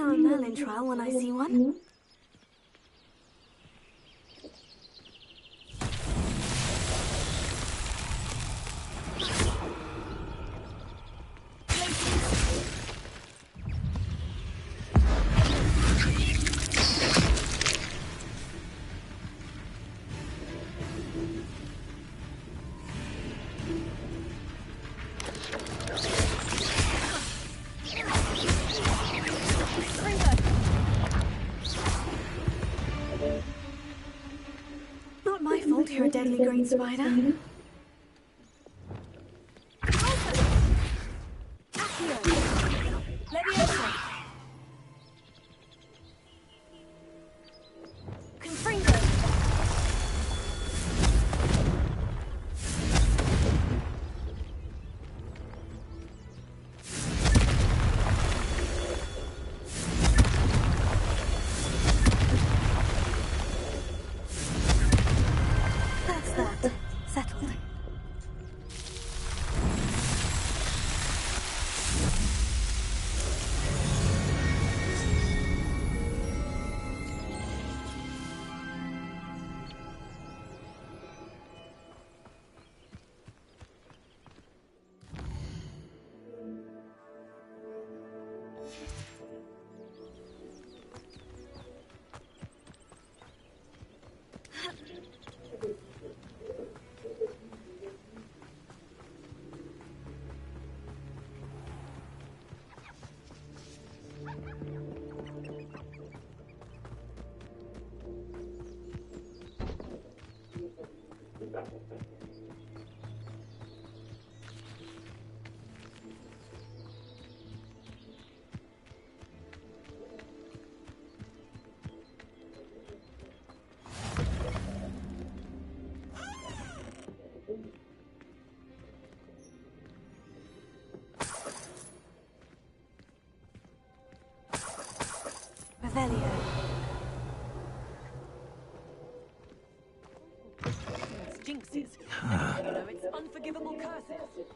know a Merlin trial when I see one. Not my fault you're a deadly green spider. Settled. Revelio. Jinxes. You know, it's unforgivable curses.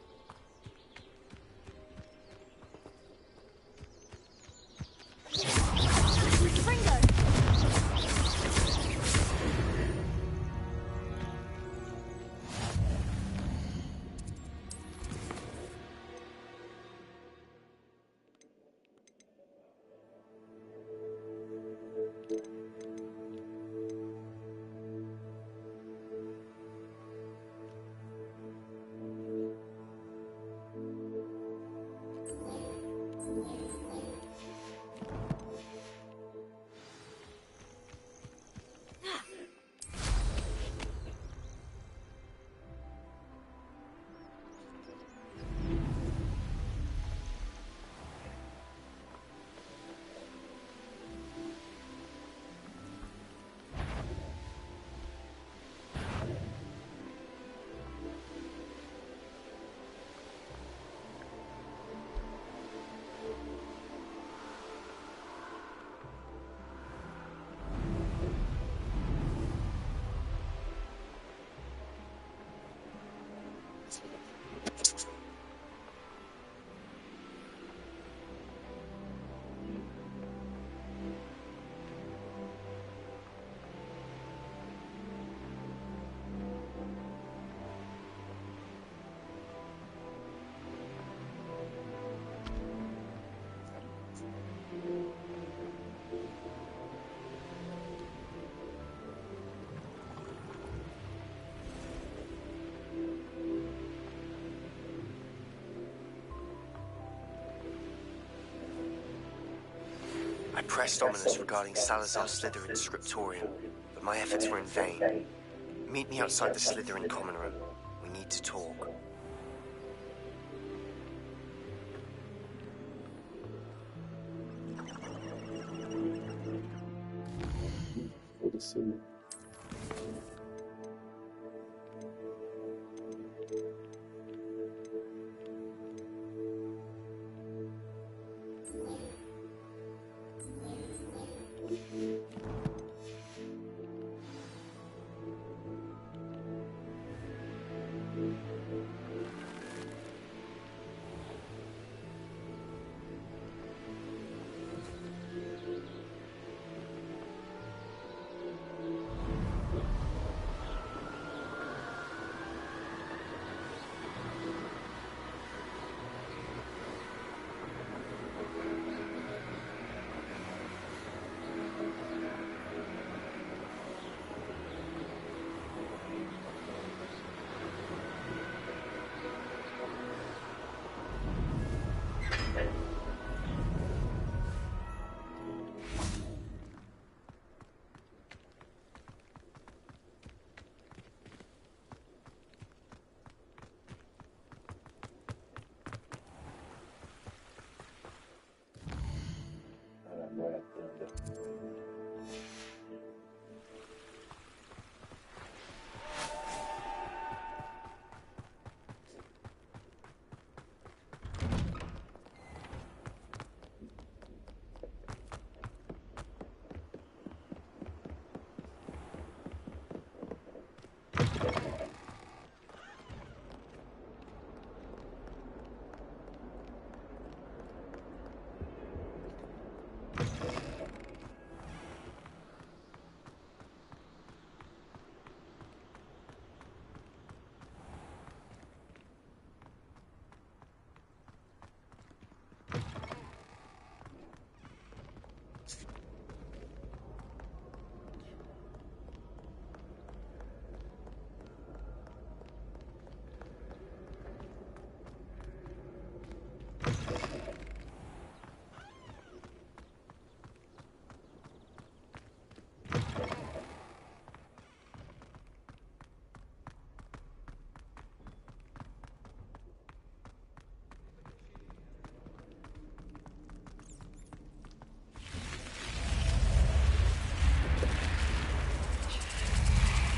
I pressed ominous regarding Salazar's Slytherin scriptorium, but my efforts were in vain. Meet me outside the Slytherin common room. We need to talk.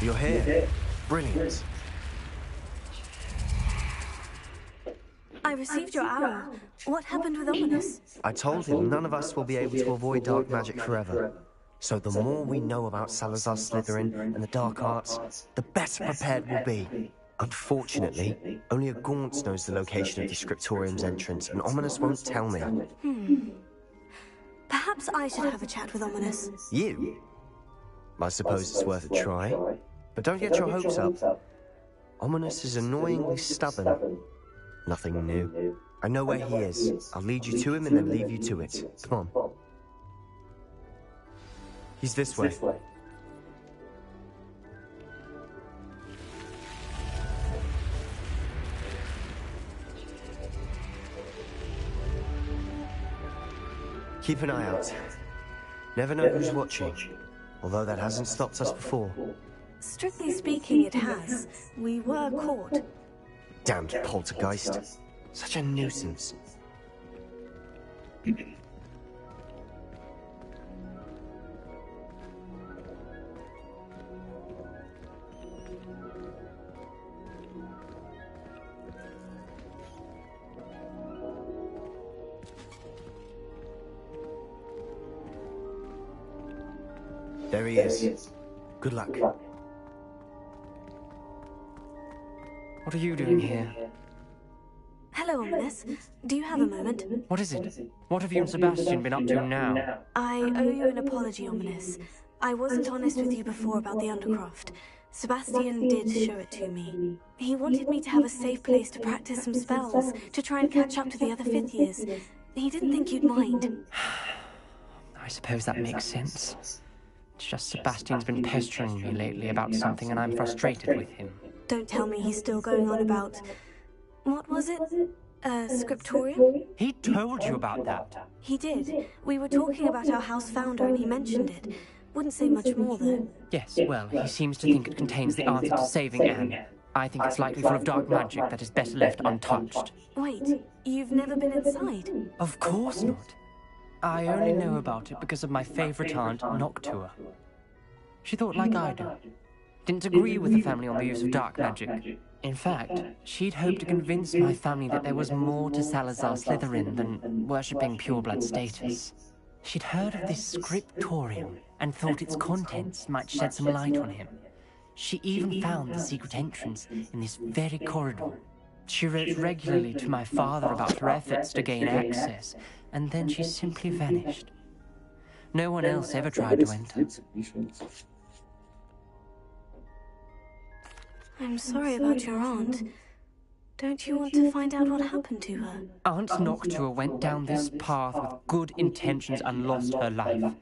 You're here. Brilliant. I received your arrow. What happened with Ominous? I told him none of us will be able to avoid dark magic forever. So the more we know about Salazar Slytherin and the dark arts, the better prepared we'll be. Unfortunately, only a Gaunt knows the location of the Scriptorium's entrance, and Ominous won't tell me. Perhaps I should have a chat with Ominous. You? I suppose it's worth a try. But don't get your hopes up. Ominous is annoyingly stubborn. Nothing new. I know where he is. I'll lead you to him and then leave you to it. Come on. He's this way. Keep an eye out. Never know who's watching. Although that hasn't stopped us before. Strictly speaking, it has. We were caught. Damned poltergeist. Such a nuisance. There he is. Good luck. What are you doing here? Hello, Ominous. Do you have a moment? What is it? What have you and Sebastian been up to now? I owe you an apology, Ominous. I wasn't honest with you before about the Undercroft. Sebastian did show it to me. He wanted me to have a safe place to practice some spells, to try and catch up to the other fifth years. He didn't think you'd mind. I suppose that makes sense. It's just Sebastian's been pestering me lately about something and I'm frustrated with him. Don't tell me he's still going on about... What was it? Scriptorium? He told you about that? He did. We were talking about our house founder and he mentioned it. Wouldn't say much more, though. Yes, well, he seems to think it contains the answer to saving Anne. I think it's likely full of dark magic that is better left untouched. Wait, you've never been inside? Of course not. I only know about it because of my favourite aunt, Noctua. She thought like I do. Didn't agree with the family on the use of dark magic. In fact, she'd hoped to convince my family that there was more to Salazar Slytherin than worshipping pureblood status. She'd heard of this scriptorium and thought its contents might shed some light on him. She even found the secret entrance in this very corridor. She wrote regularly to my father about her efforts to gain access, and then she simply vanished. No one else ever tried to enter. I'm sorry about your aunt. Don't you want to find out what happened to her? Aunt Noctua went down this path with good intentions and lost her life.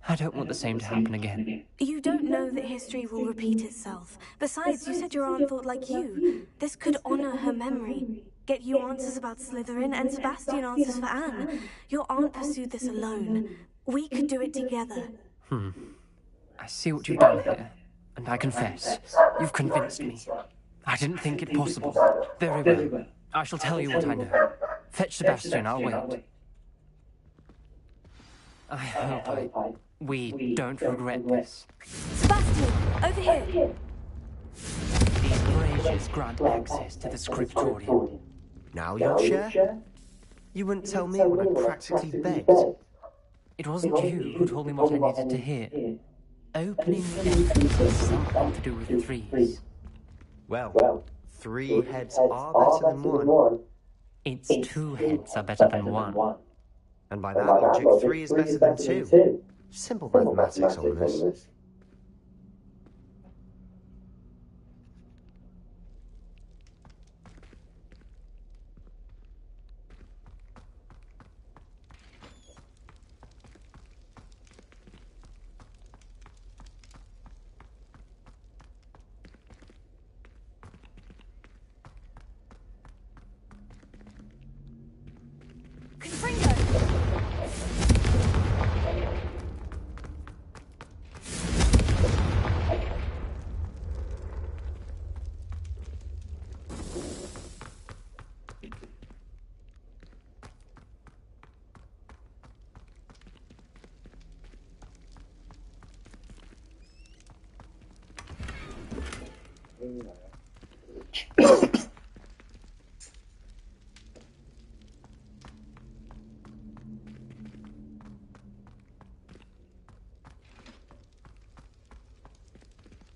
I don't want the same to happen again. You don't know that history will repeat itself. Besides, you said your aunt thought like you. This could honor her memory. Get you answers about Slytherin and Sebastian answers for Anne. Your aunt pursued this alone. We could do it together. I see what you've done here, and I confess, you've convinced me. I didn't think it possible. Very well. I shall tell you what I know. Fetch Sebastian, I'll wait. I hope we don't regret this. Sebastian, over here. These braziers grant access to the scriptorium. Now you'll share? You wouldn't tell me when I practically begged. It wasn't you who told me what I needed to hear. Opening the entrance has something to do with threes. Well, 3 heads are better than 1. Its 2 heads are better than 1. And by that logic, 3 is better than 2. Simple mathematics, Ominous.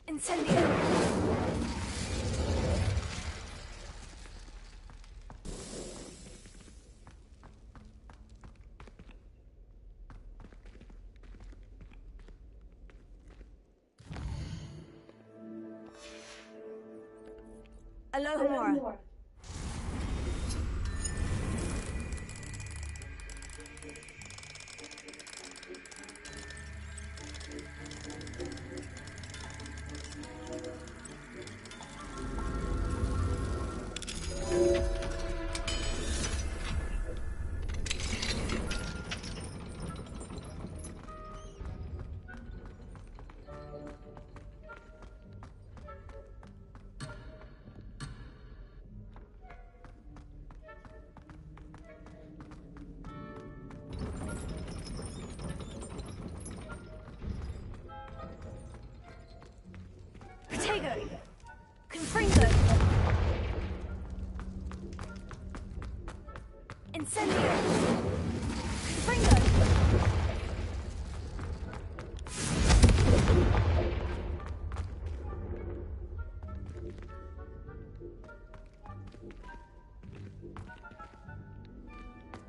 Incendio! Alohomora. Confringo! Incendio!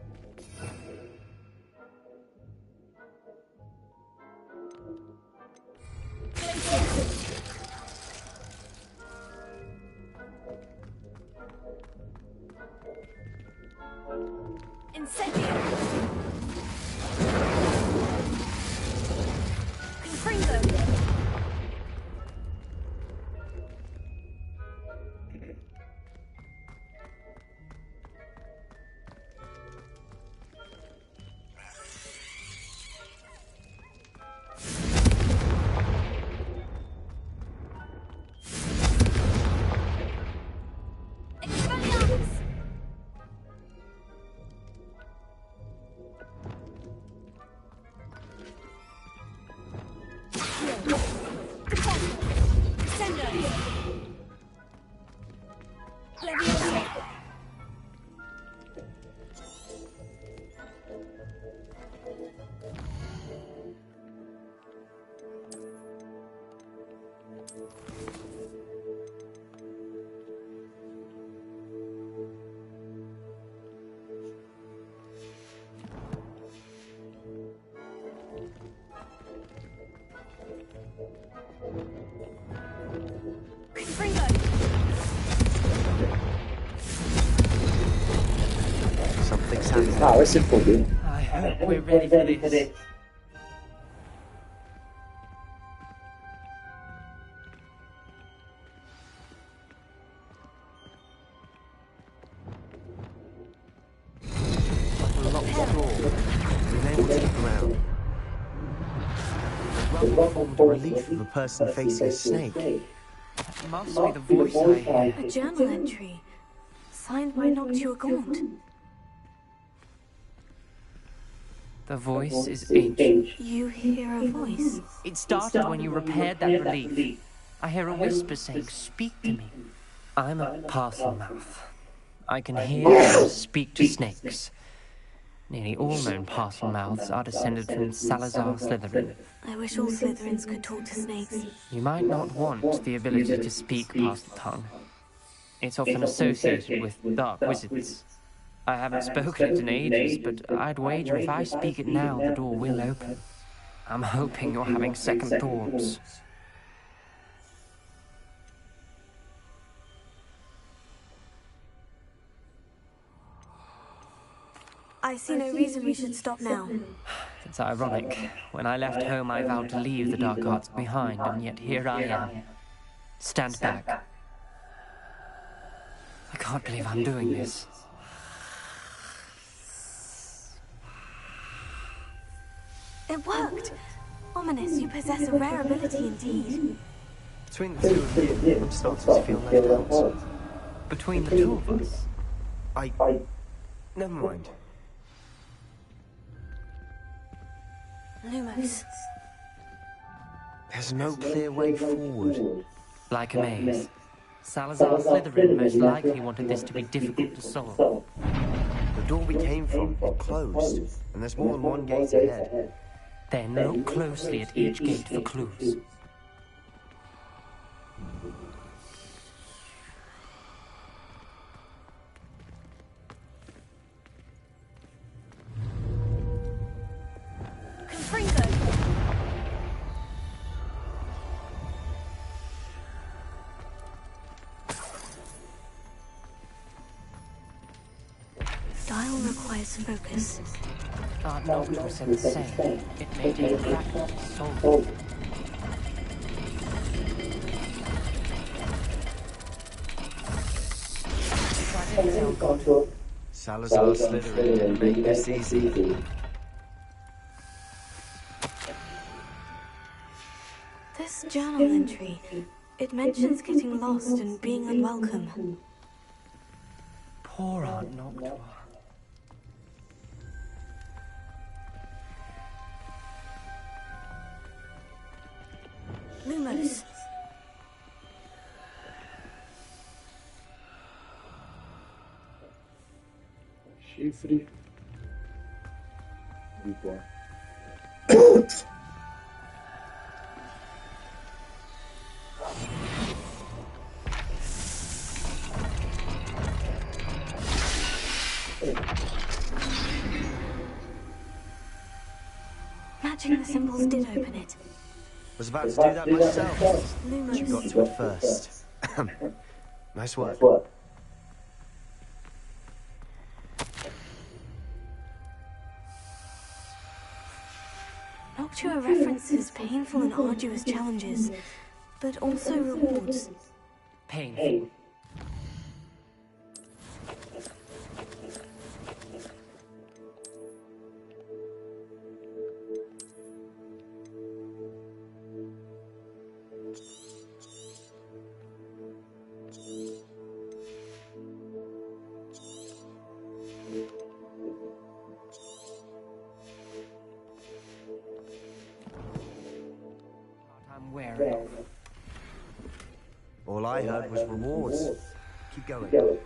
Confringo! Incendio! Confringo! Something's happening. Ah, esse é fogo. I hope we're ready for this. Like a locked door. Unable to look around. The rumble formed a relief of a person facing a snake. That must be the voice I hear. A journal entry, signed by Noctua Gaunt. The voice is ancient. You hear a voice. It started when you repaired that relief. I hear a whisper saying, "Speak to me." I'm a parcel mouth. I can hear and speak to snakes. Nearly all known parcel mouths are descended from Salazar Slytherin. I wish all Slytherins could talk to snakes. You might not want the ability to speak parcel tongue. It's often associated with dark wizards. I haven't spoken it in ages, but I'd wager if I speak it now, the door will open. I'm hoping you're having second thoughts. I see no reason we should stop now. It's ironic. When I left home, I vowed to leave the dark arts behind, and yet here I am. Stand back. I can't believe I'm doing this. It worked! Ominous, you possess a rare ability indeed. Between the two of you, I'm starting to feel left out. Between the two of us, Never mind. Lumos. There's no clear way forward. like a maze. Salazar Slytherin most likely wanted this to be difficult to solve. The door we came from, it closed, and there's more than one gate ahead. Then look closely at each gate for clues. Dial requires focus. Aunt Noctua said the same. It may take practice to solve it. That didn't sound good. Salazar Slytherin didn't make this easy. This journal entry, it mentions getting lost and being unwelcome. Poor Aunt Noctua. Lumos. Chifre. Igual. Matching the symbols did open it. Was about to do that myself. Lumos. You got to it first. Nice work. Noctua references painful and arduous challenges, but also rewards. Painful. I'm wary of. All I heard was rewards. Keep going.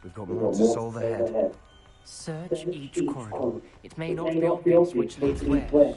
We've got more to solve ahead. Search each corridor. It may not be obvious which leads where.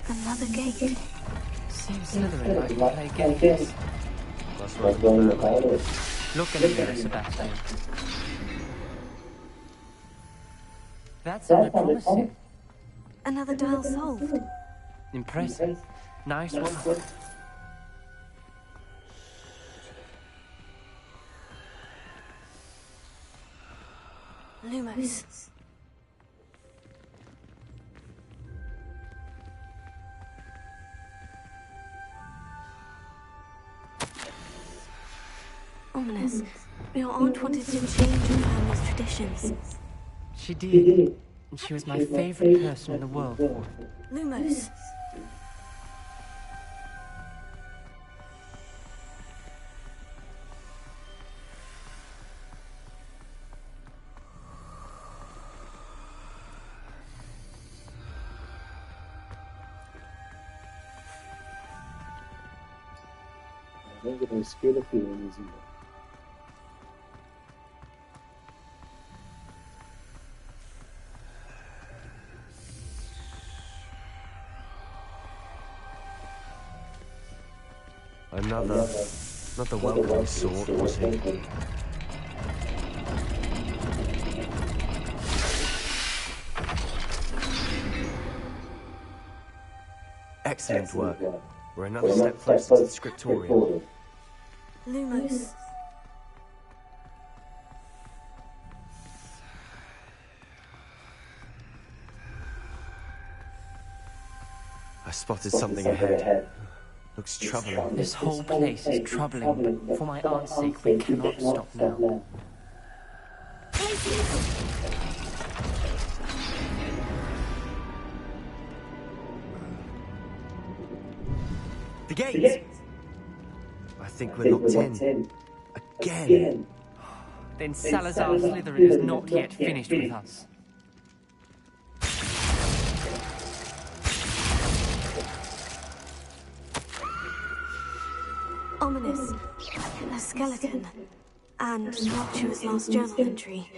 Another gate. Seems Slytherin like to play games. That's right. Look in the mirror, Sebastian. That sounded promising. Another dial solved. Impressive. Nice work. Lumos. Ominous. Your aunt wanted to change your family's traditions. She did. And she was my favorite person in the world for it. Lumos. Vendo da esquerda pirâmidezinha. Not the welcome sort, was he? Excellent work. We're another step closer to the scriptorium. Lumos. I spotted something ahead. Looks troubling. This whole place is troubling, but for my aunt's sake, we cannot stop now. The gate! I think we're locked in. Again. Then Salazar Slytherin is not yet finished with us. Ominous. A skeleton. And Noctua's last journal entry.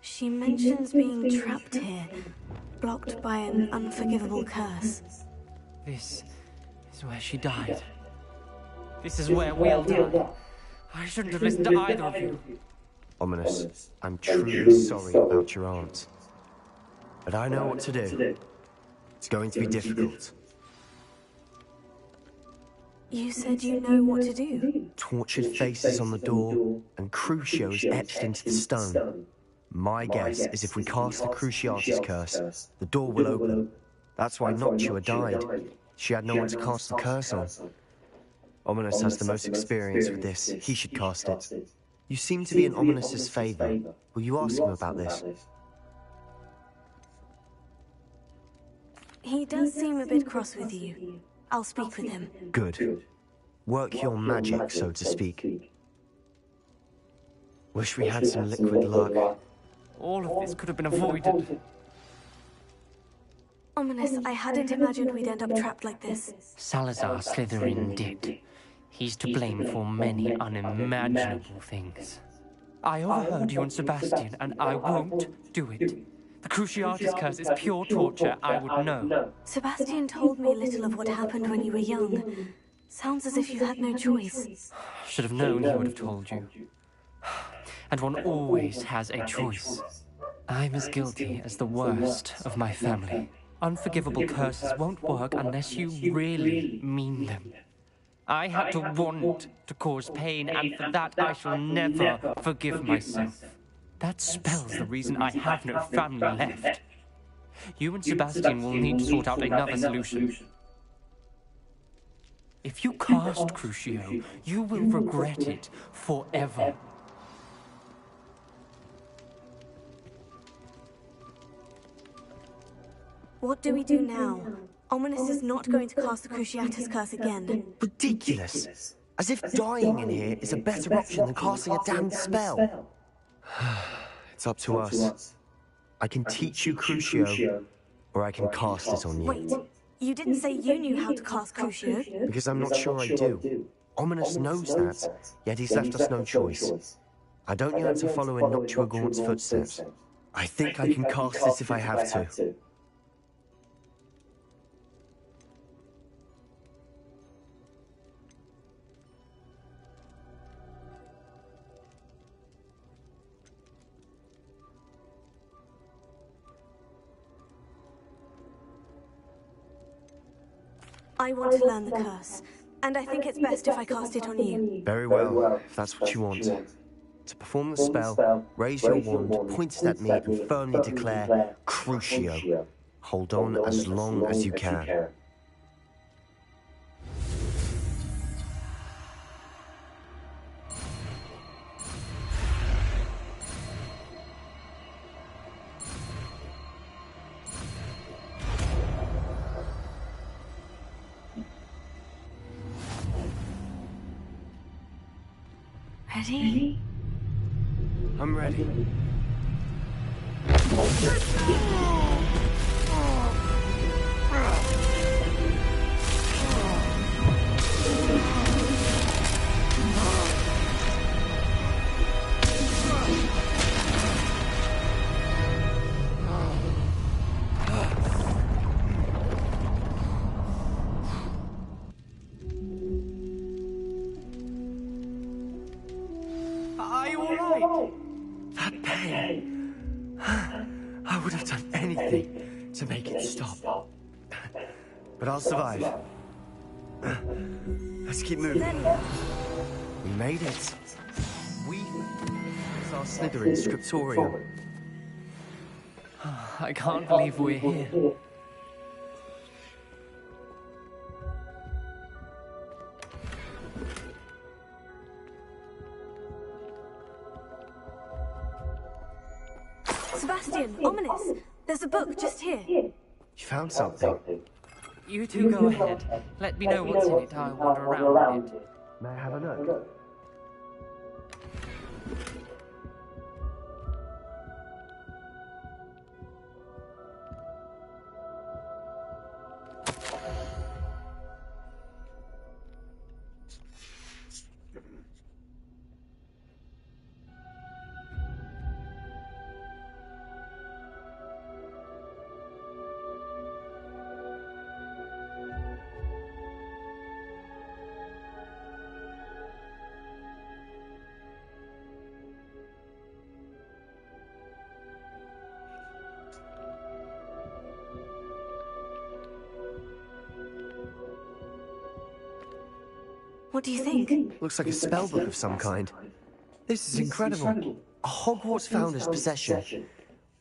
She mentions being trapped here, blocked by an unforgivable curse. This is where she died. This is where we'll die. I shouldn't have listened to either of you. Ominous, I'm truly sorry about your aunt. But I know what to do. It's going to be difficult. You said you know what to do. Tortured faces on the door, and Crucios etched into the stone. My guess is if we cast the Cruciatus curse, the door will open. That's why Noctua died. She had no one to cast the curse on. Ominous has the most experience with this. He should cast it. You seem to be in Ominous's favor. Will you ask him about this? He does seem a bit cross with you. I'll speak with him. Good. Work your magic, so to speak. Wish we had some liquid luck. All of this could have been avoided. Ominous, I hadn't imagined we'd end up trapped like this. Salazar Slytherin did. He's to blame for many unimaginable things. I overheard you and Sebastian, and I won't do it. The Cruciatus curse is pure torture, I would know. Sebastian told me a little of what happened when you were young. Sounds as if you had no choice. Should have known he would have told you. And one always has a choice. I'm as guilty as the worst of my family. Unforgivable curses won't work unless you really mean them. I had to want to cause pain, and for that I shall never forgive myself. That spells the reason I have no family left. You and Sebastian will need to sort out another solution. If you cast Crucio, you will regret it forever. What do we do now? Ominous is not going to cast the Cruciatus curse again. Ridiculous. As if dying in here is a better option than casting a damned spell. It's up to us. I can teach you Crucio, or I can cast it on you. Wait, you didn't say you knew how to cast Crucio? Because I'm not sure I do. Ominous knows that, yet he's left us no choice. I don't yearn to follow in Noctua Gaunt's footsteps. I think I can cast it if I have to. I want to learn the curse, and I think it's best if I cast it on you. Very well, if that's what you want. To perform the spell, raise your wand, point it at me, and firmly declare, Crucio. Hold on as long as you can. Ready? I'm ready. Are you alright? That pain. I would have done anything to make it stop. But I'll survive. Let's keep moving. We made it. It's our Slytherin scriptorium. I can't believe we're here. Sebastian, ominous. There's a book just here. You found something? You two go ahead. Let me know what's in it. I'll wander around a bit. May I have a look? What do you think? Looks like a spellbook of some kind. This is incredible. A Hogwarts founder's possession.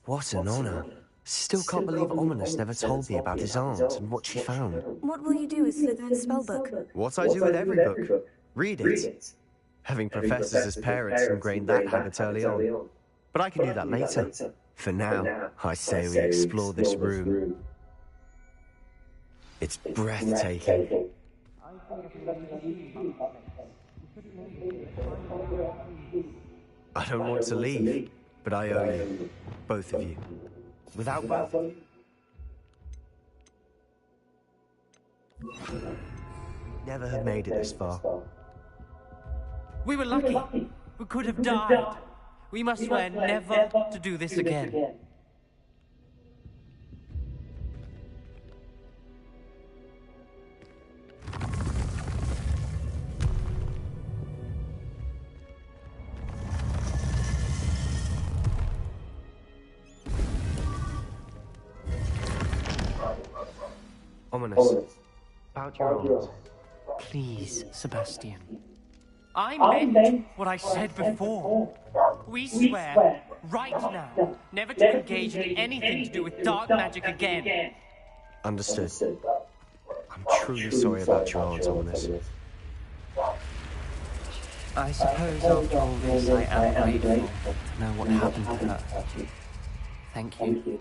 What an honor. Still can't believe Ominous never told me about his aunt and what she found. What will you do with Slytherin's spellbook? What I do with every book. Read it. Having professors as parents ingrained that habit early on. But I can do that later. For now, I say we explore this room. It's breathtaking. I don't want to leave, but I owe you, both of you. Without wealth, never have made it this far. We were lucky. We could have died. We must swear never to do this again. Ominous. About your aunt. Please, Sebastian. I meant what I said before. We swear, right now, never to engage in anything to do with dark magic again. Understood. I'm truly sorry about your aunt, Ominous. I suppose after all this, I am grateful to know what happened to her. Thank you.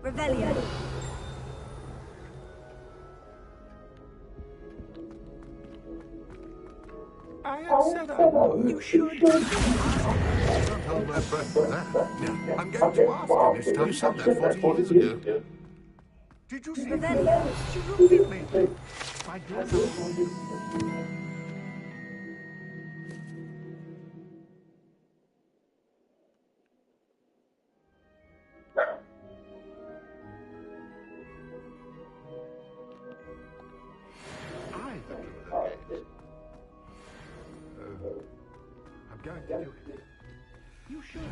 Revelio. I had said I would. You should. Don't hold my breath for that. Now, I'm going to ask you this time. You said that 40 years ago. Did you see Revelio. She looked at me. My daughter. I'm going to do it. You should.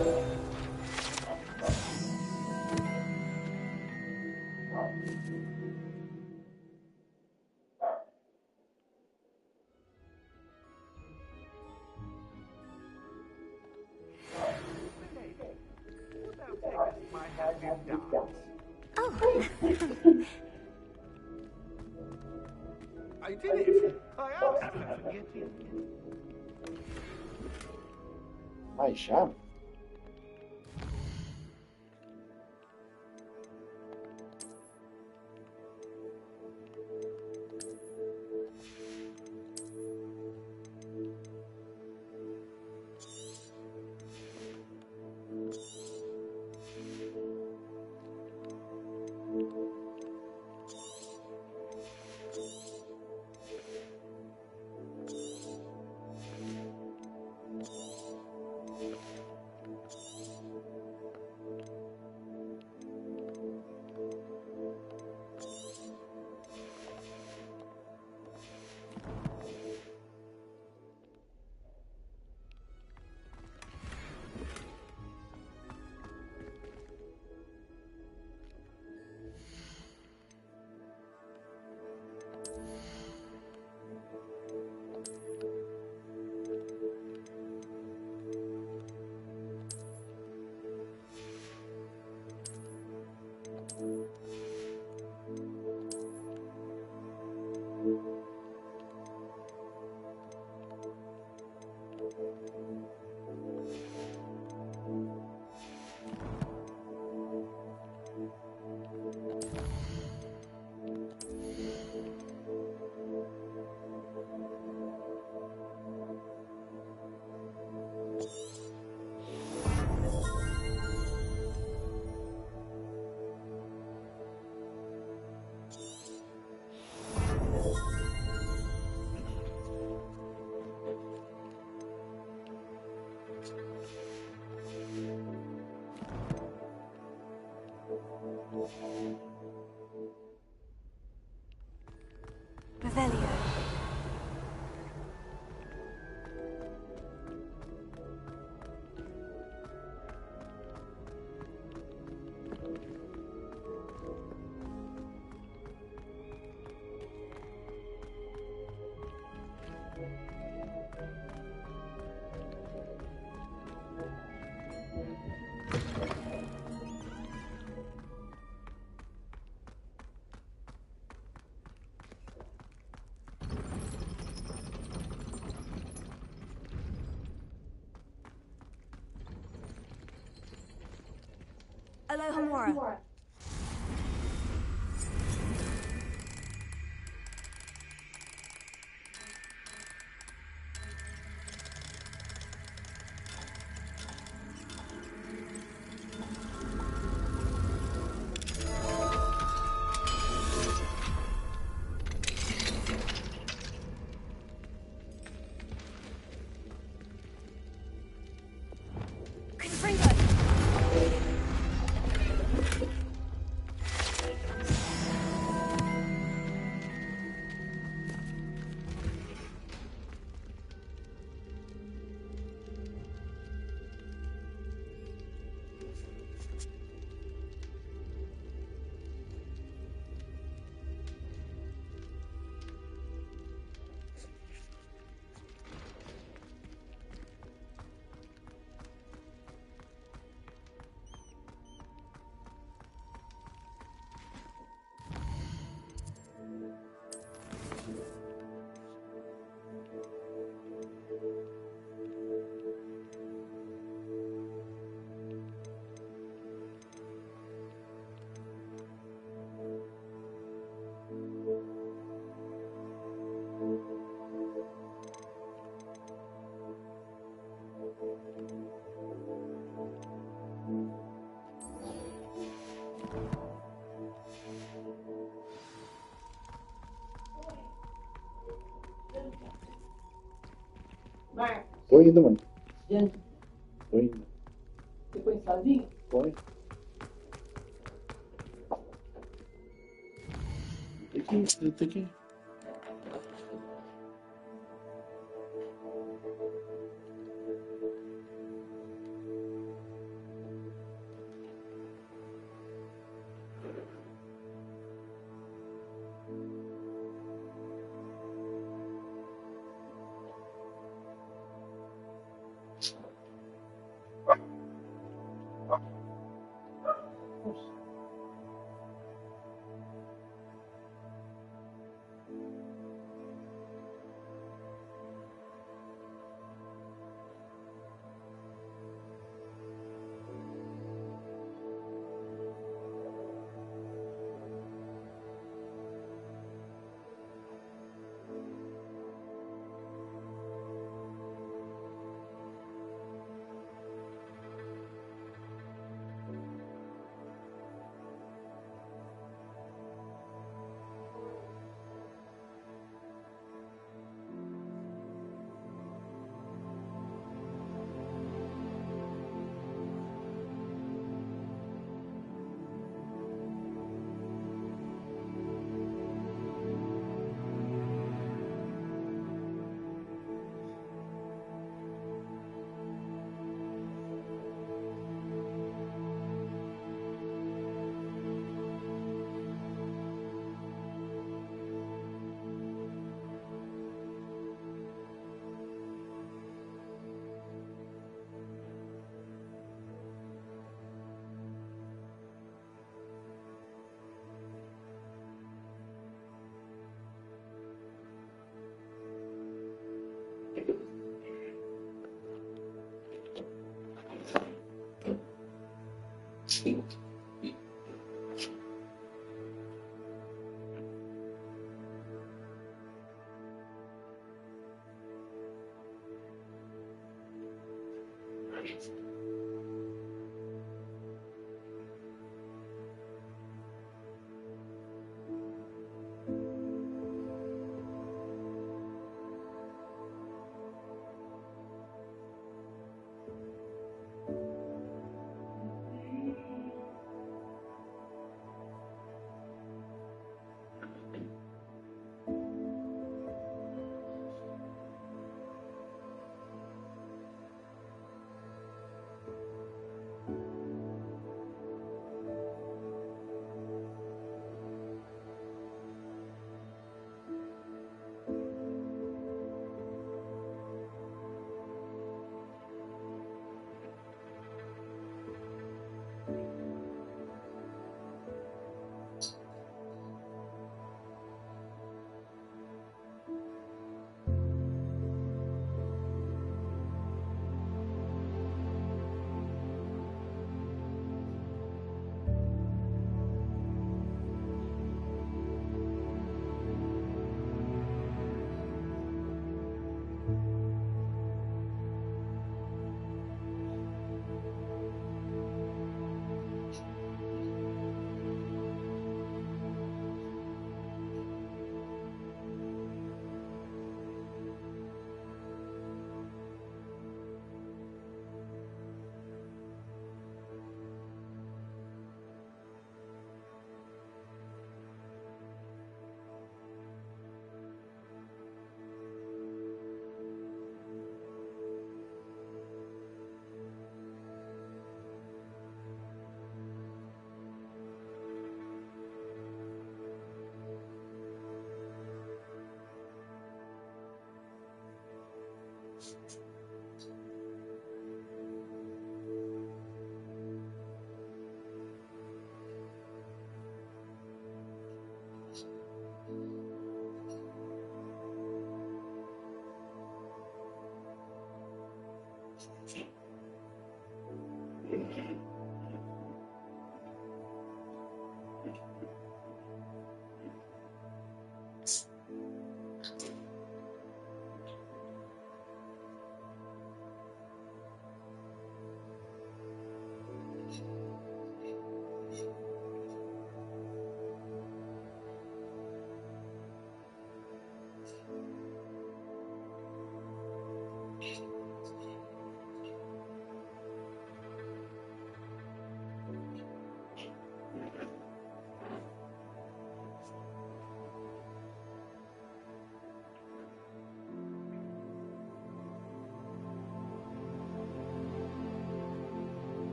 Oh. I did it. I asked you to forget it. Ai, já? Alohomora. Tô indo, mano. Tô indo. Você foi sozinho? Foi. Tem que ir.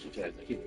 Succede aqui.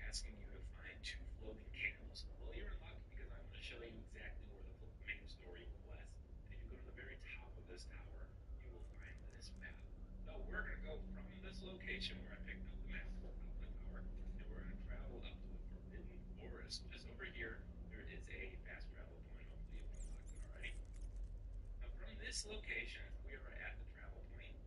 Asking you to find 2 floating candles. Well, you're in luck because I'm going to show you exactly where the main story was. And if you go to the very top of this tower, you will find this map. So we're going to go from this location where I picked up the map at the top of the tower, and we're going to travel up to the Forbidden Forest. Just over here, there is a fast travel point. Hopefully you've unlocked it already. Now from this location, we are at the travel point.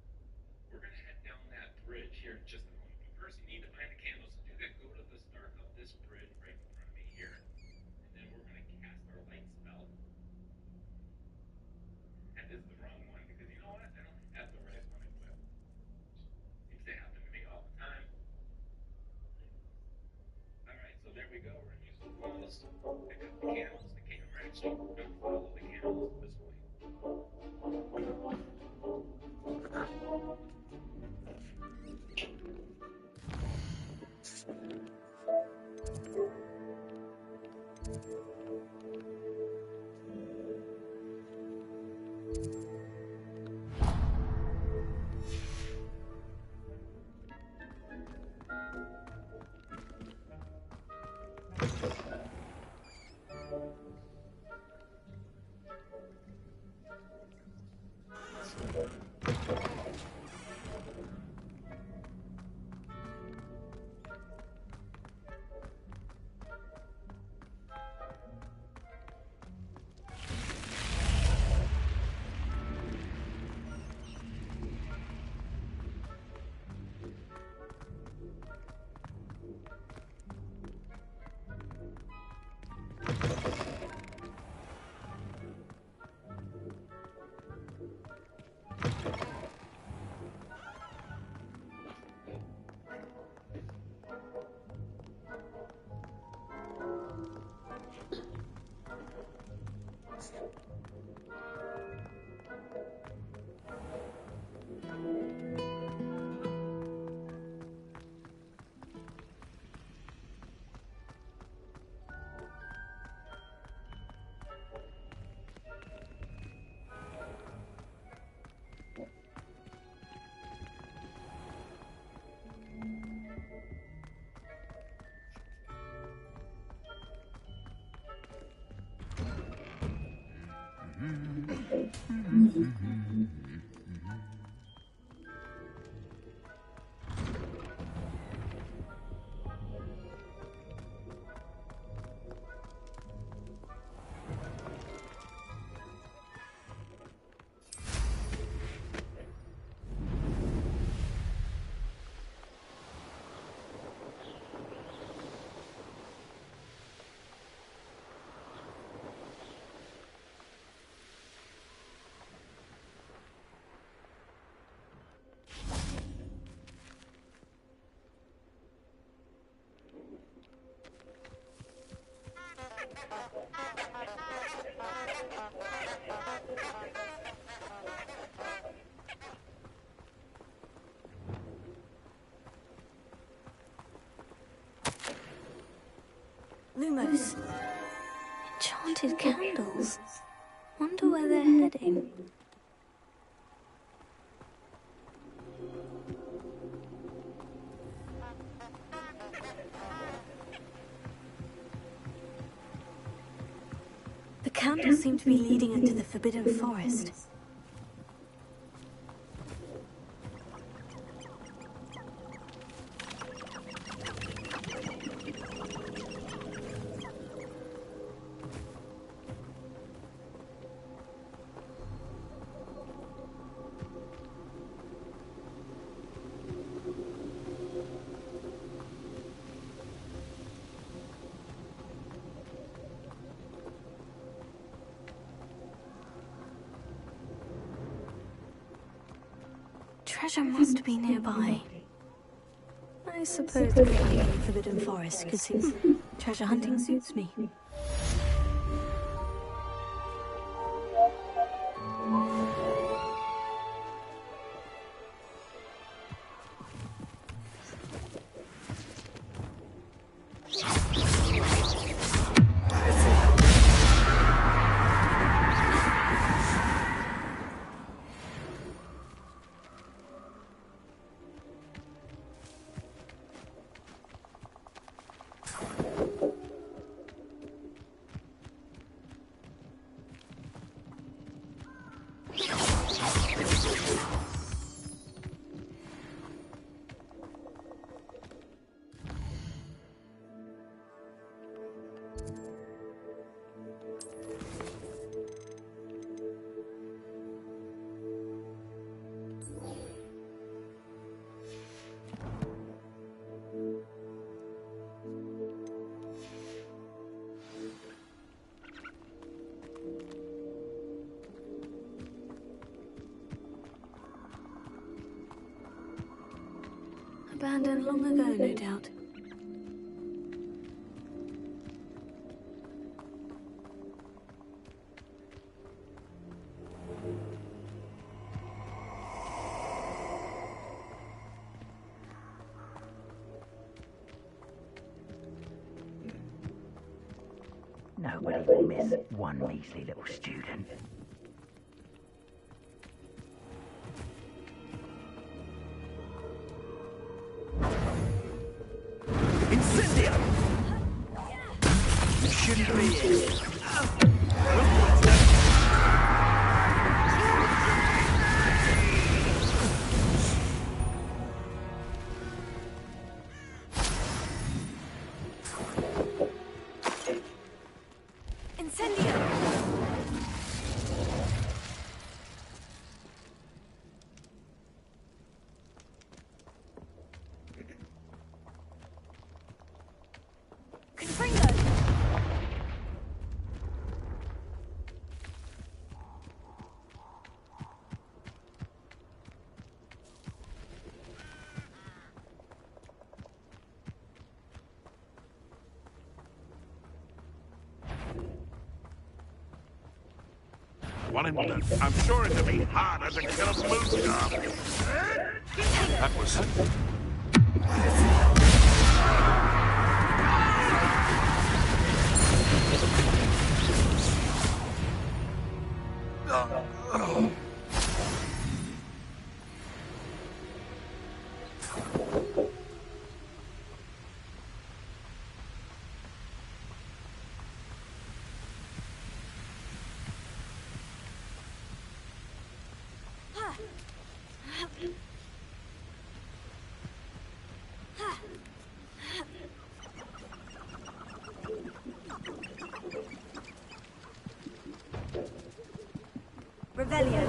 We're going to head down that bridge here in just a moment. But first, you need to find the candles. To do that, go to the start of this bridge right in front of me here. And then we're going to cast our light spell. And this is the wrong one because you know what? I don't have the right one equipped. Seems to happen to me all the time. Alright, so there we go. We're going to use the walls. Pick up the candles. The camera actually, we're going to follow the candles this way. Lumos. Enchanted candles. Wonder where they're heading. The candles seem to be leading into the Forbidden Forest. Treasure must be nearby. I suppose the people in the Forbidden Forest could see. Treasure hunting suits me. Abandoned long ago, no doubt. Nobody will miss one measly little student. Incendio! You shouldn't be here. One in blood. I'm sure it'll be harder to kill a blue shark. That was... Revelio.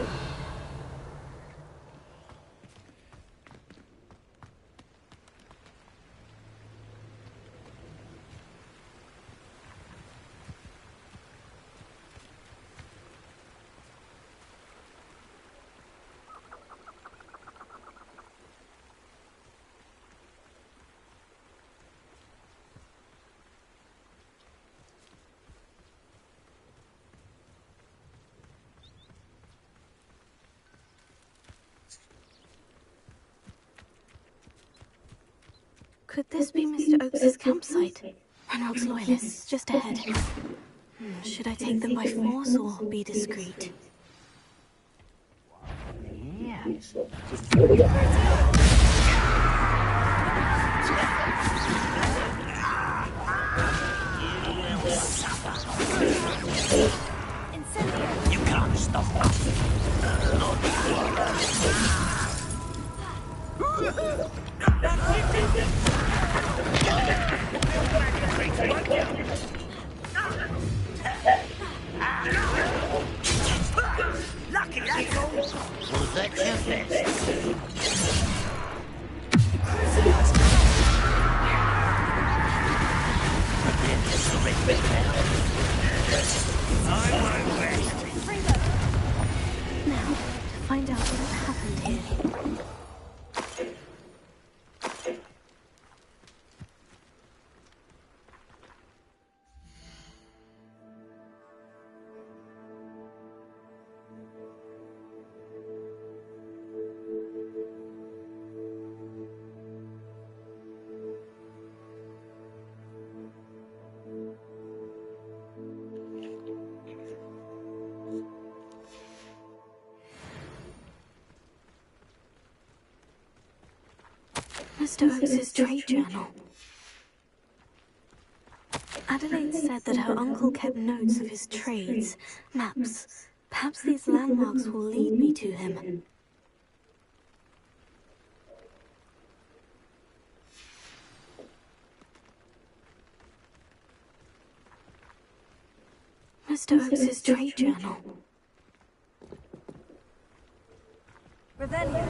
Could this be Mr. Oakes' campsite? Ranrock's loyalists, just ahead. Should I take them by force or be discreet? Yes. You can't stop Lucky, that's all. Was that your best? Now, to find out what happened here. Mr. Oakes's trade journal. Adelaide said that her uncle kept notes of his trades, maps. Perhaps these landmarks will lead me to him. Mr. Oakes's trade journal. Revelio.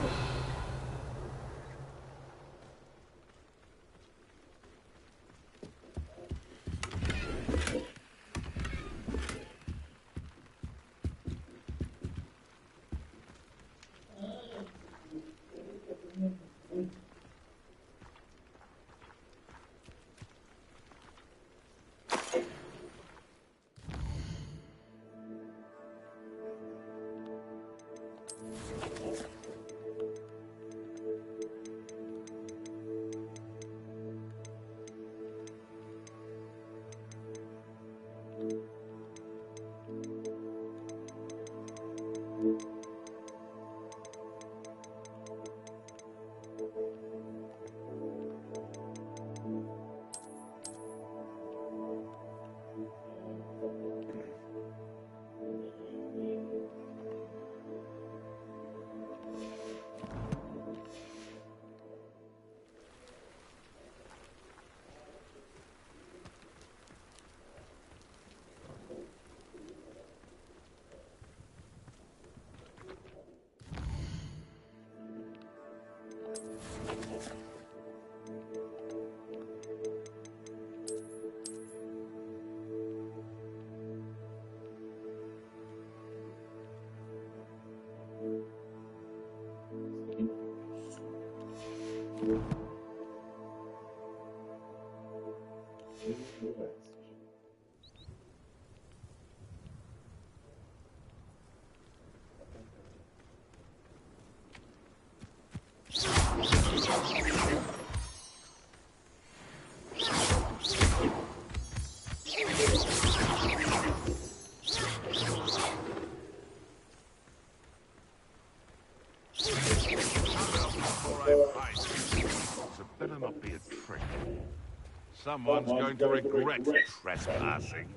Someone's going to regret trespassing.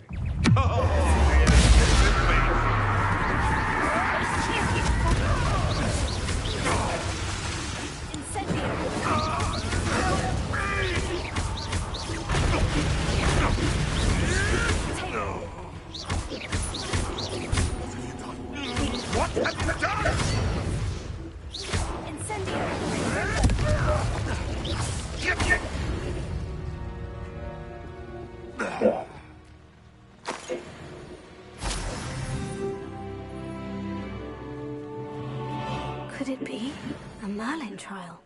What have you done? Could it be a Merlin trial?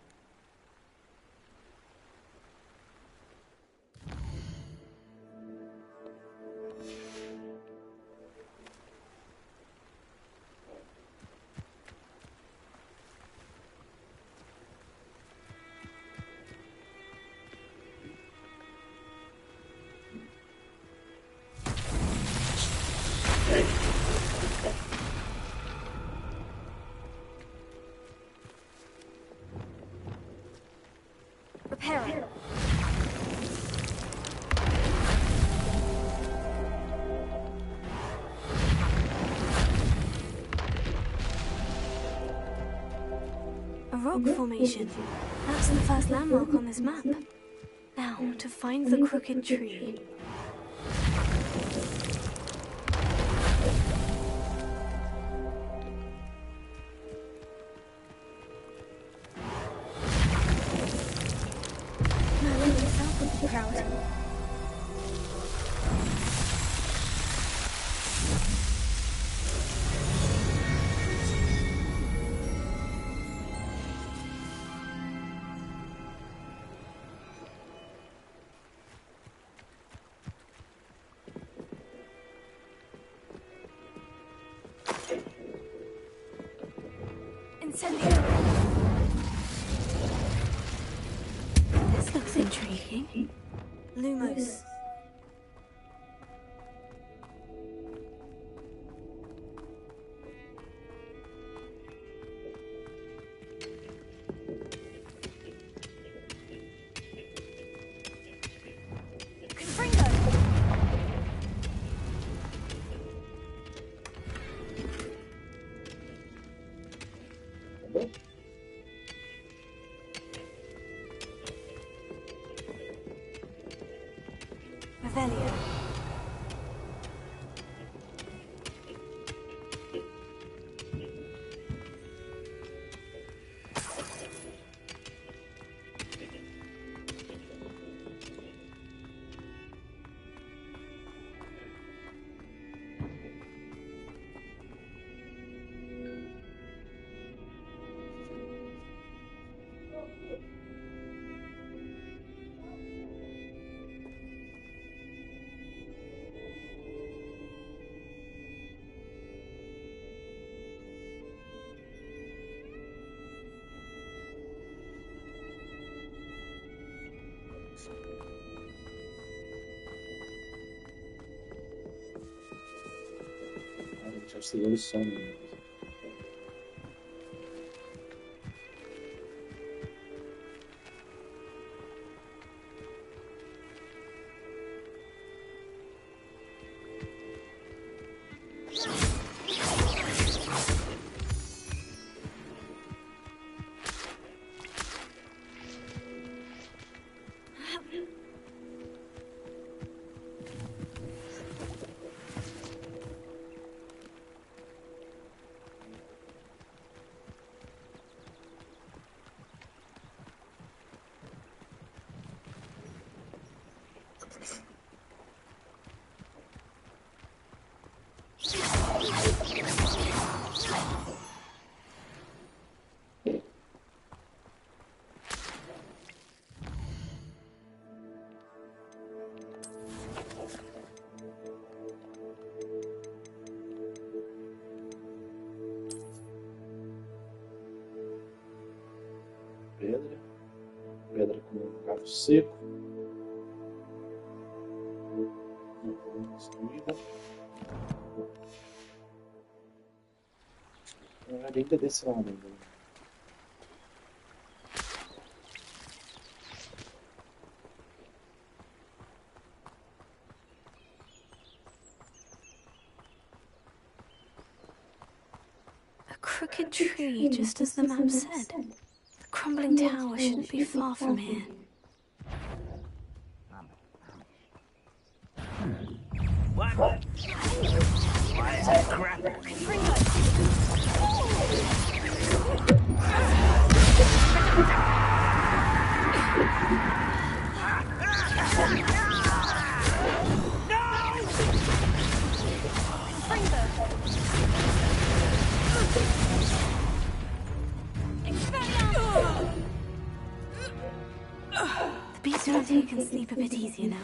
A rock formation. That's the first landmark on this map. Now, to find the crooked tree. Merlin himself would be proud. This looks intriguing. Lumos. Revelio. Já sei o som. Pedra com um cavo seco. Destruída. Ainda desse lado ainda. A crooked tree, just as the map said. The crumbling tower shouldn't be far from here. What? Why is that crap? The beast around here can sleep a bit easier now.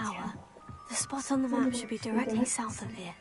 tower. The spot on the map should be directly south of here.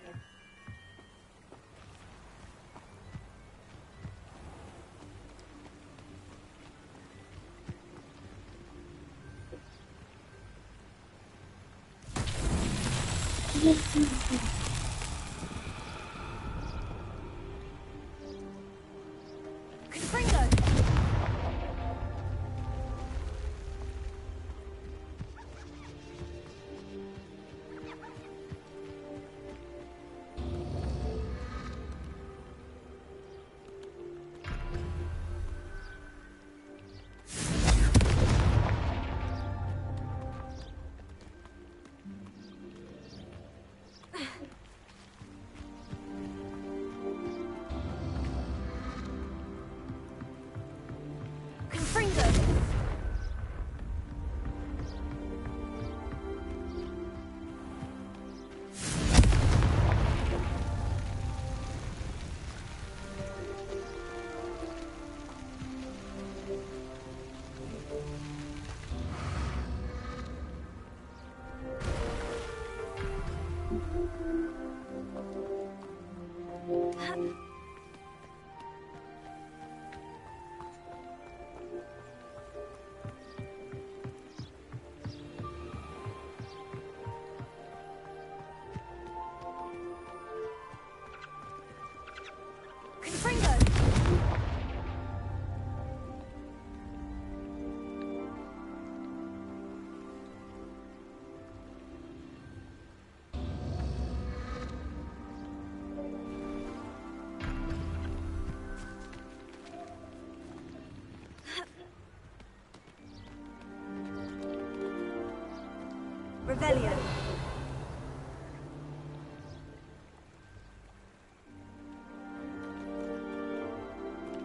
Rebellion.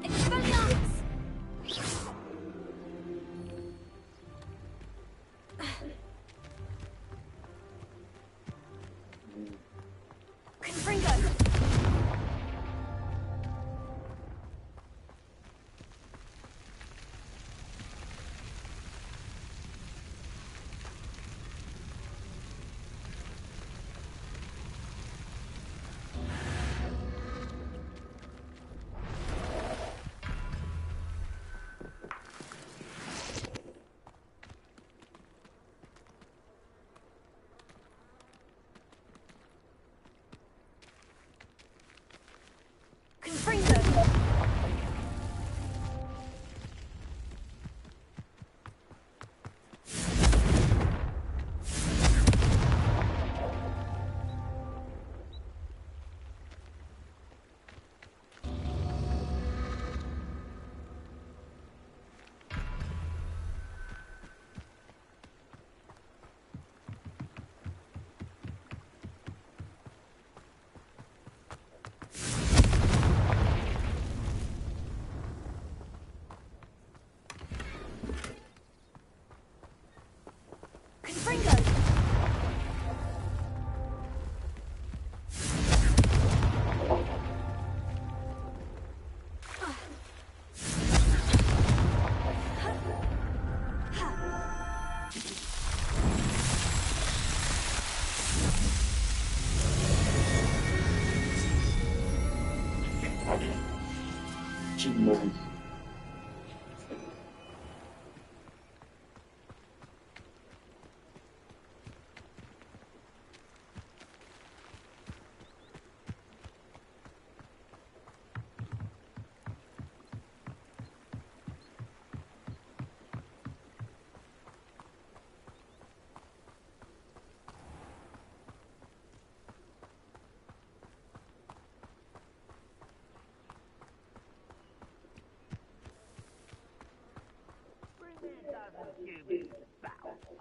Expelliarmus! Confringo!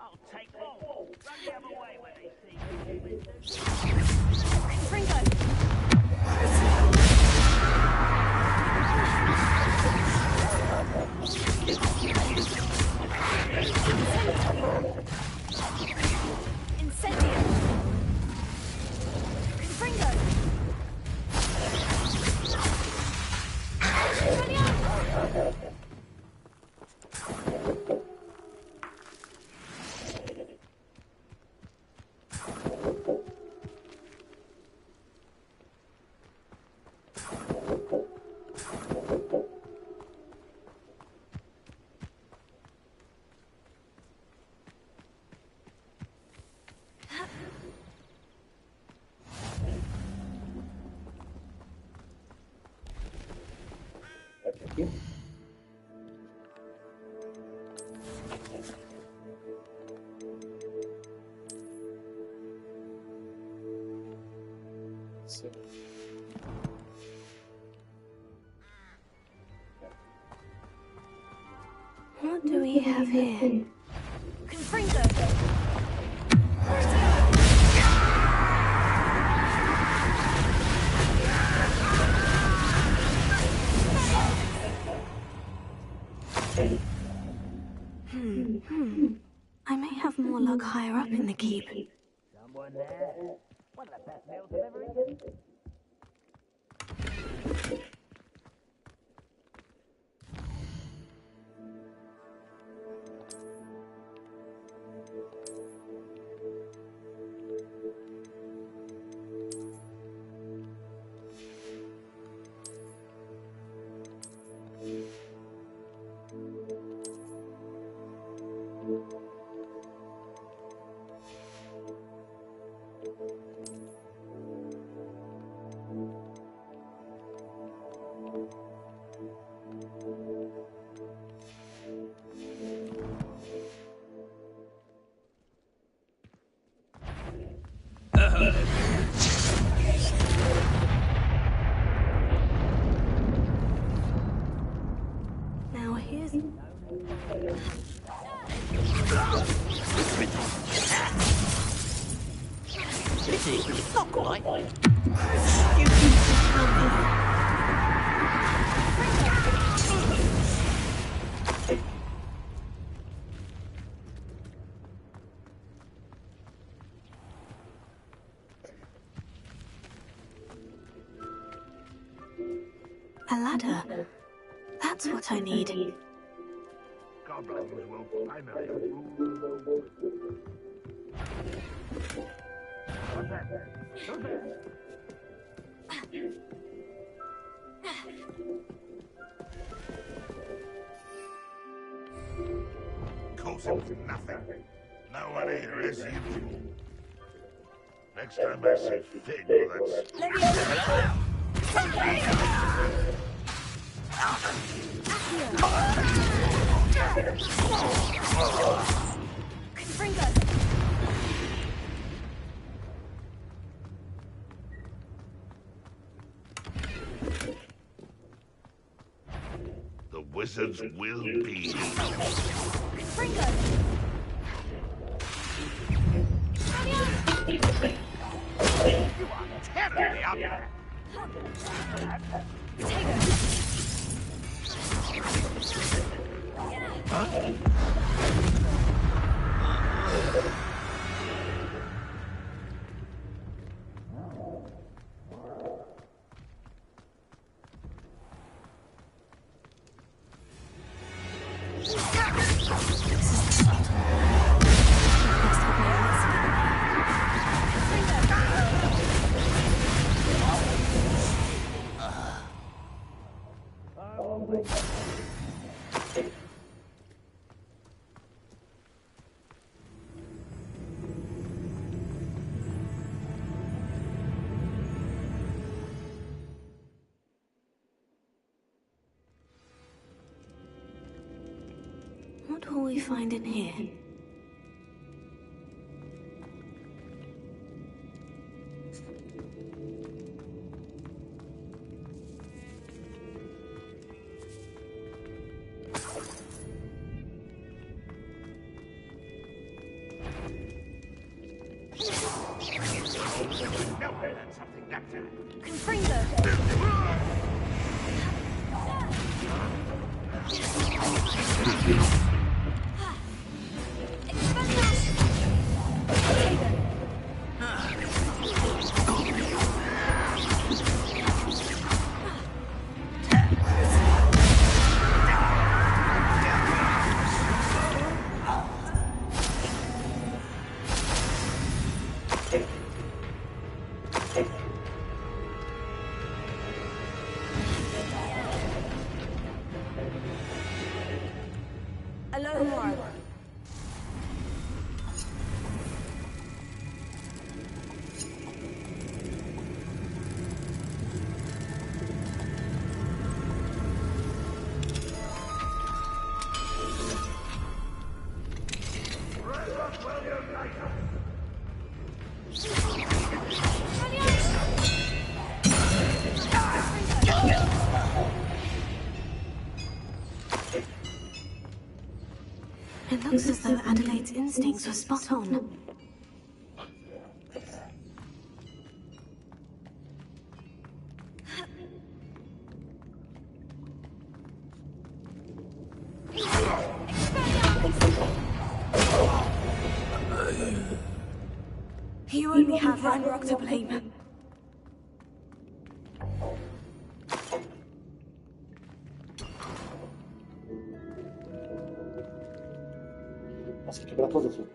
I'll take all. Run the other way when they see you. Incendio! Confringo! So, What do we have here? Confringo! I may have more luck higher up in the keep. Someone there? One of the best meals I've ever eaten. Now here's... It's not quite. A ladder. That's what I need. Goblins will finally rule the world. What's that? Who's there? Causing nothing. No one here as usual. Next time I see Fig with that Confringo! the wizards will be. Confringo! You are terribly up there. What will we find in here? No, I learned something that time. Confringo! Aloha. looks as though Adelaide's instincts were spot on. You only have Ragnarok to blame. Nossa, quebrar todas as.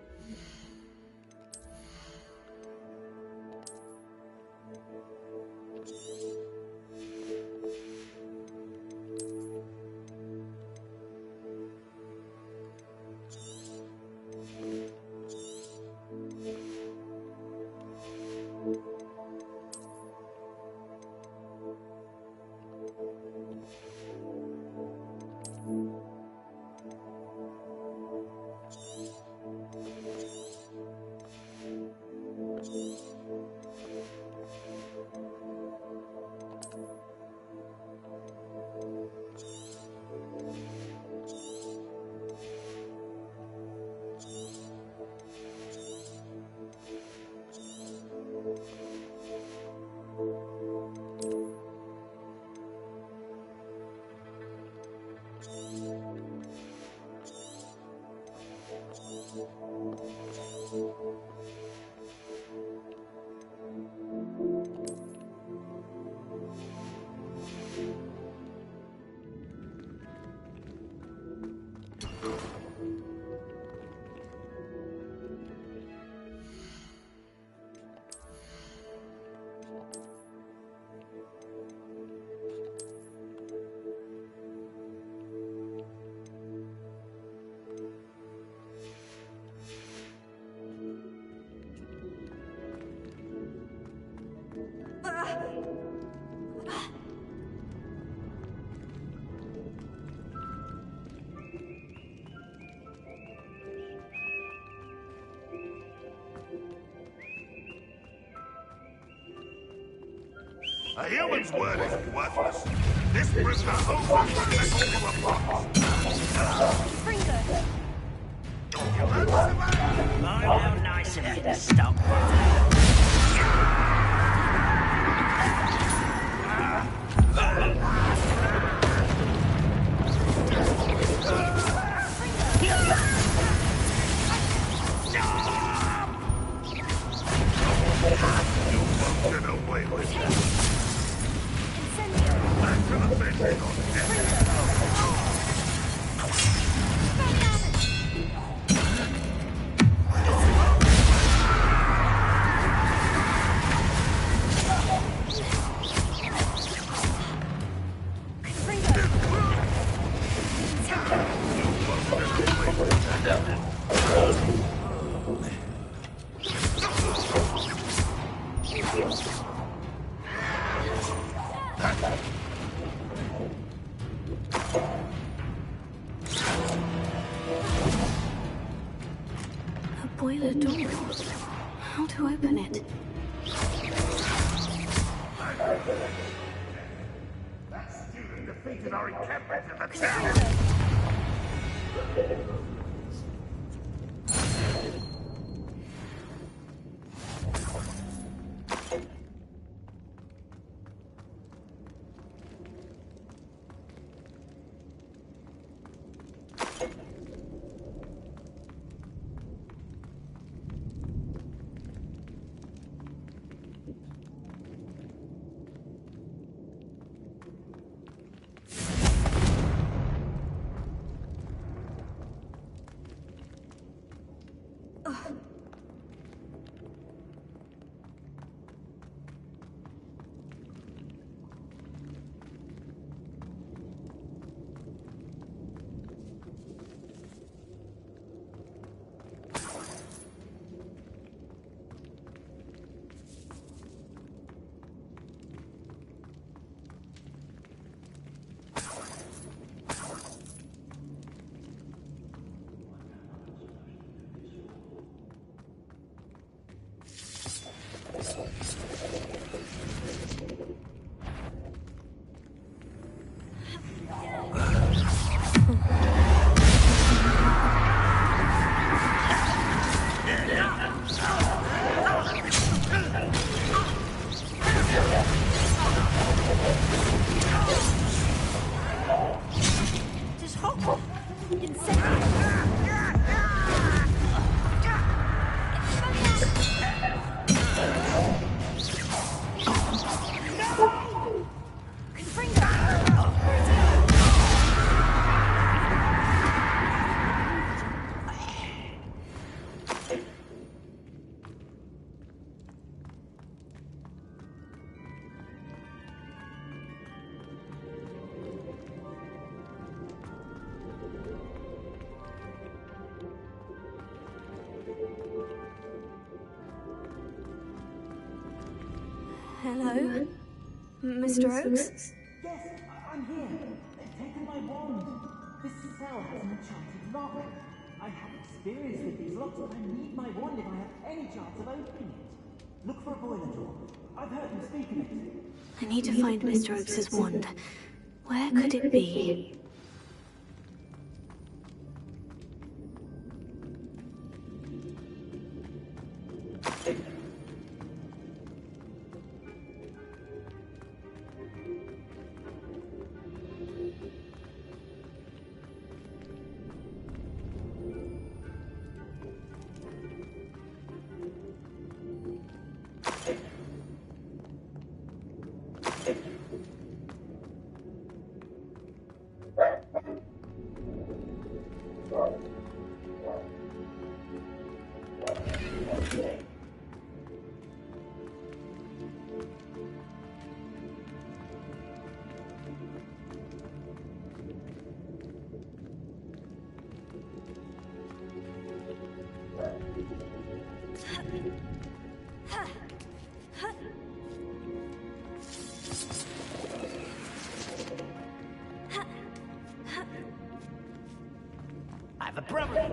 A human's word is worthless. This prisoner owes us the metal to a box. Fringo! Lie down nice and hit the stop. You won't get away with it. Back to the bench on A boiler door. How to open it? that student defeated our encampment in the town. Hello? Mr. Oakes? Yes, I'm here. They've taken my wand. This cell has an enchanted lock. I have experience with these locks, but I need my wand if I have any chance of opening it. Look for a boiler door. I've heard him speak of it. I need to find Mr. Oakes' wand. Where could it be? I have a problem.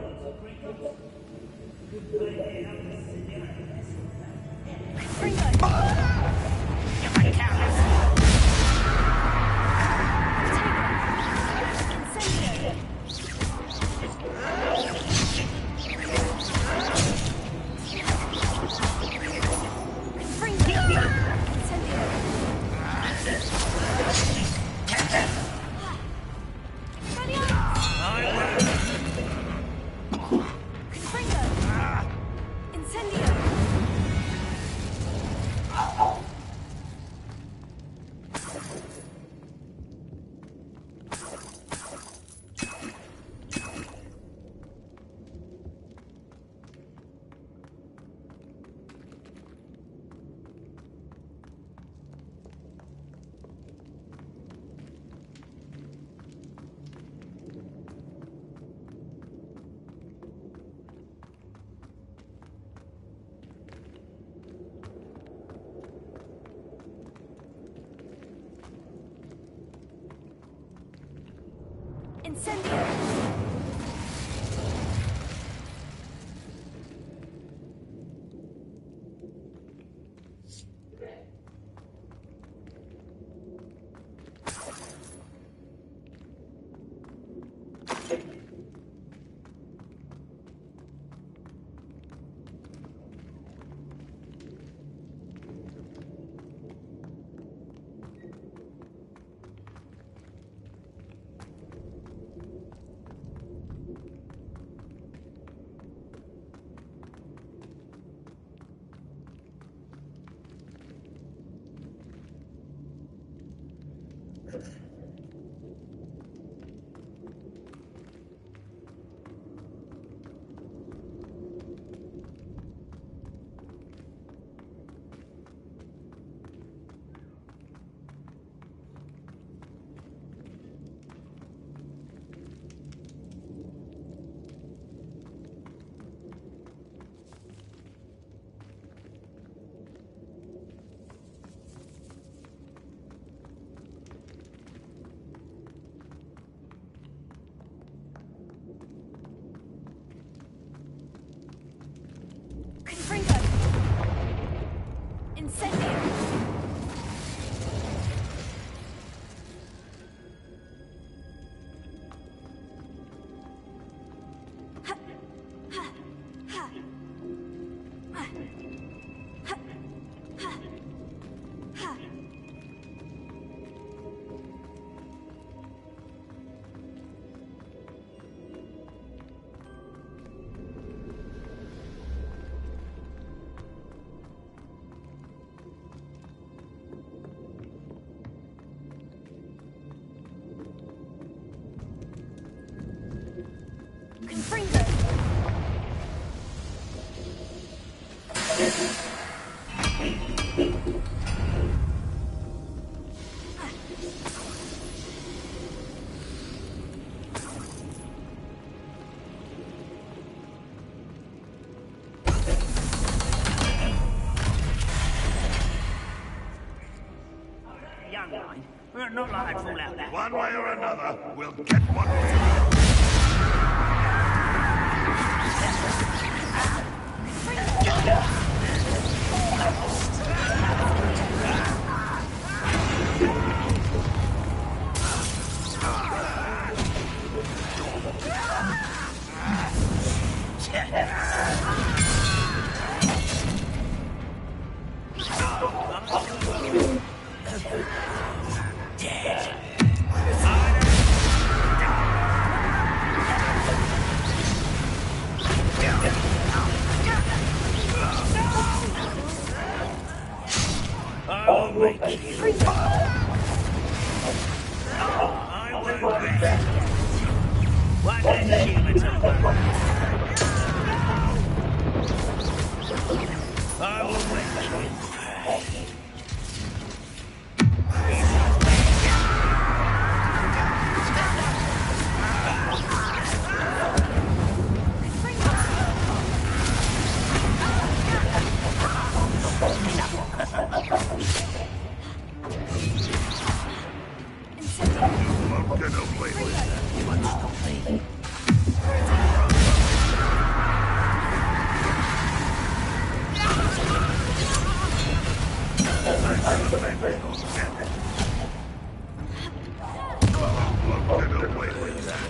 Not like I'd fall out that. One way or another, we'll get what we I'll make you. I won't rest. One less human to worry. I will make you pay. get away with that. You won't stop me. Get away with that.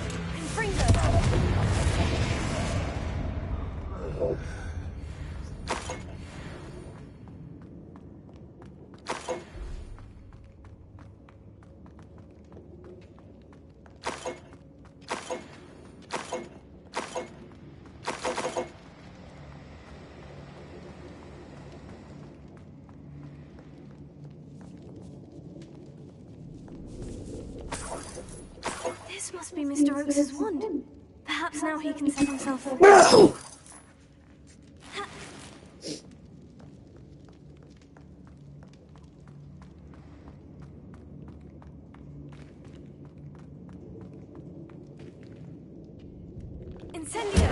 This must be Mr. Oakes's wand. Perhaps now he can set himself free. Incendio!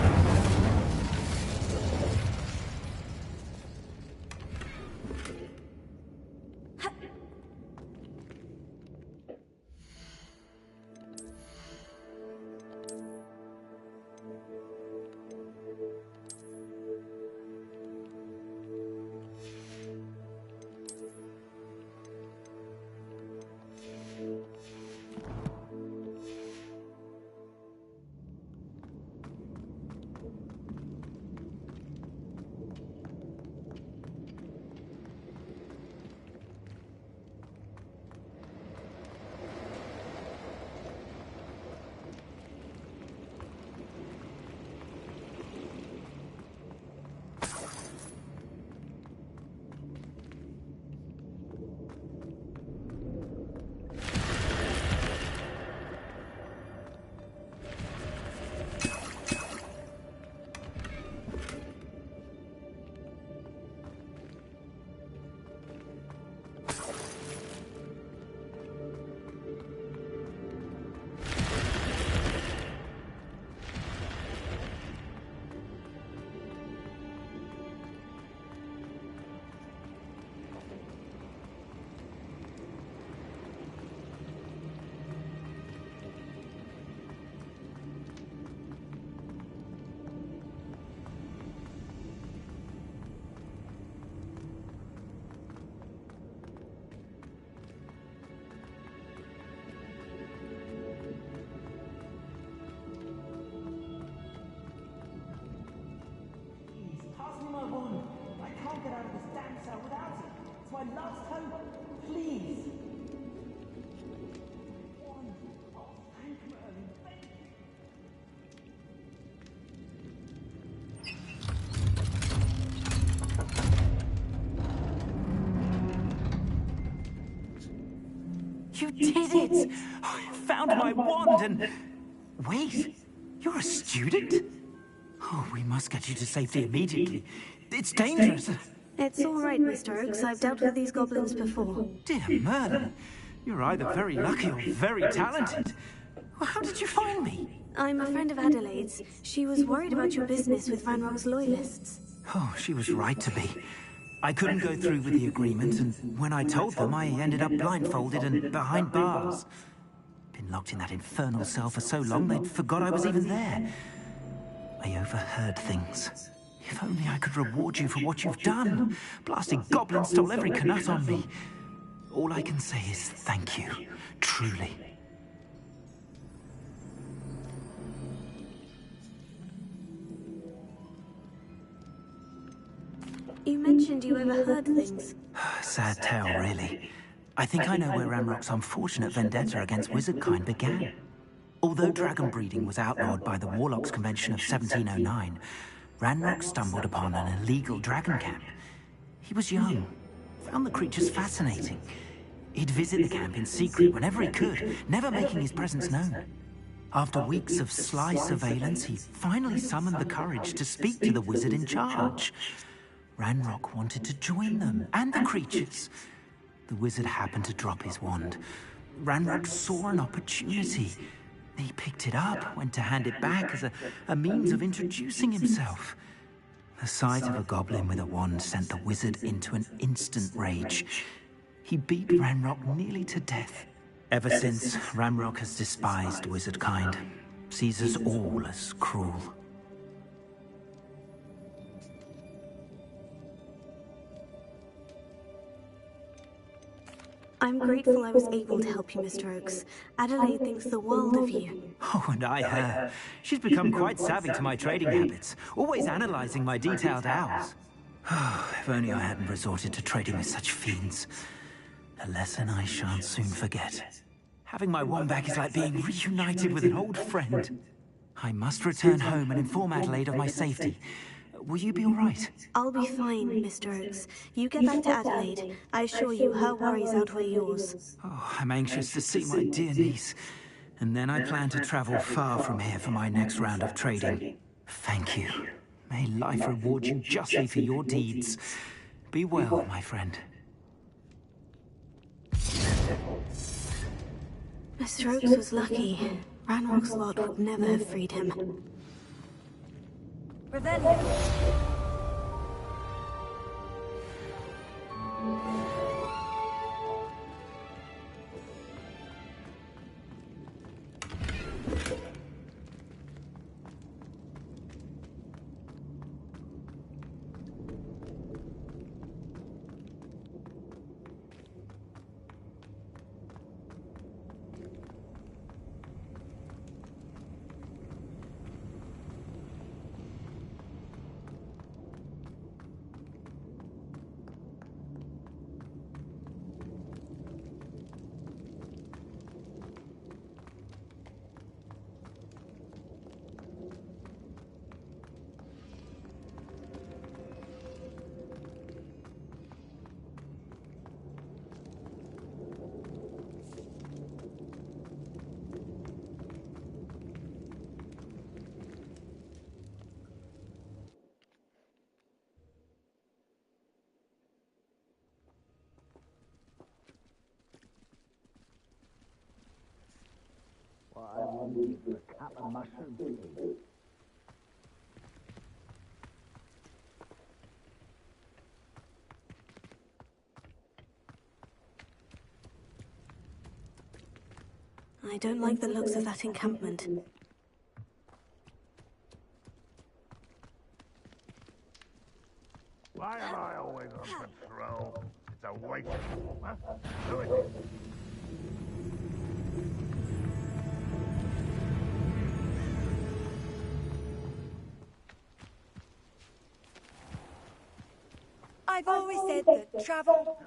My last hope, please. Oh, thank Merlin, thank You did it! I found my wand and... Wait, you're a student? Oh, we must get you to safety immediately. It's dangerous. It's all right, Mr. Oakes. I've dealt with these goblins before. Dear Merlin, you're either very lucky or very talented. Well, how did you find me? I'm a friend of Adelaide's. She was worried about your business with Van Rock's loyalists. Oh, she was right to be. I couldn't go through with the agreement, and when I told them, I ended up blindfolded and behind bars. Been locked in that infernal cell for so long, they'd forgot I was even there. I overheard things. If only I could reward you for what you've done. Blasted goblin stole every canut on me. All I can say is thank you, truly. You mentioned you overheard things. Sad tale, really. I think I know where Ranrock's unfortunate vendetta against wizardkind began. Although dragon breeding was outlawed by the Warlocks Convention of 1709, Ranrock stumbled upon an illegal dragon camp. He was young, found the creatures fascinating. He'd visit the camp in secret whenever he could, never making his presence known. After weeks of sly surveillance, he finally summoned the courage to speak to the wizard in charge. Ranrock wanted to join them, and the creatures. The wizard happened to drop his wand. Ranrock saw an opportunity. He picked it up, went to hand it back as a means of introducing himself. The sight of a goblin with a wand sent the wizard into an instant rage. He beat Ranrock nearly to death. Ever since, Ranrock has despised wizardkind, sees us all as cruel. I'm grateful I was able to help you, Mr. Oakes. Adelaide thinks the world of you. Oh, and I her. She's become quite savvy to my trading habits, always analyzing my detailed owls. If only I hadn't resorted to trading with such fiends. A lesson I shan't soon forget. Having my wand back is like being reunited with an old friend. I must return home and inform Adelaide of my safety. Will you be all right? I'll be fine, Mr. Oakes. You get back to Adelaide. I assure you, her worries outweigh yours. Oh, I'm anxious to see my dear niece. And then I plan to travel far from here for my next round of trading. Thank you. May life reward you justly for your deeds. Be well, my friend. Mr. Oakes was lucky. Ranrock's lot would never have freed him. Revelio. I wanted to cut a mushroom seed. I don't like the looks of that encampment. Why am I always on patrol? It's a waste. Huh? Who is it? I've always said that travel...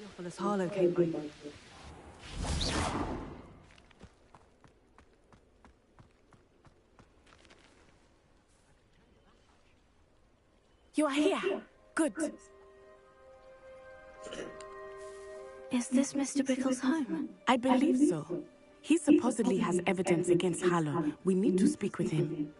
Theophilus Harlow came by. You are here. Good. Is this Mr. Brickle's home? I believe so. He supposedly has evidence against Harlow. We need to speak with him.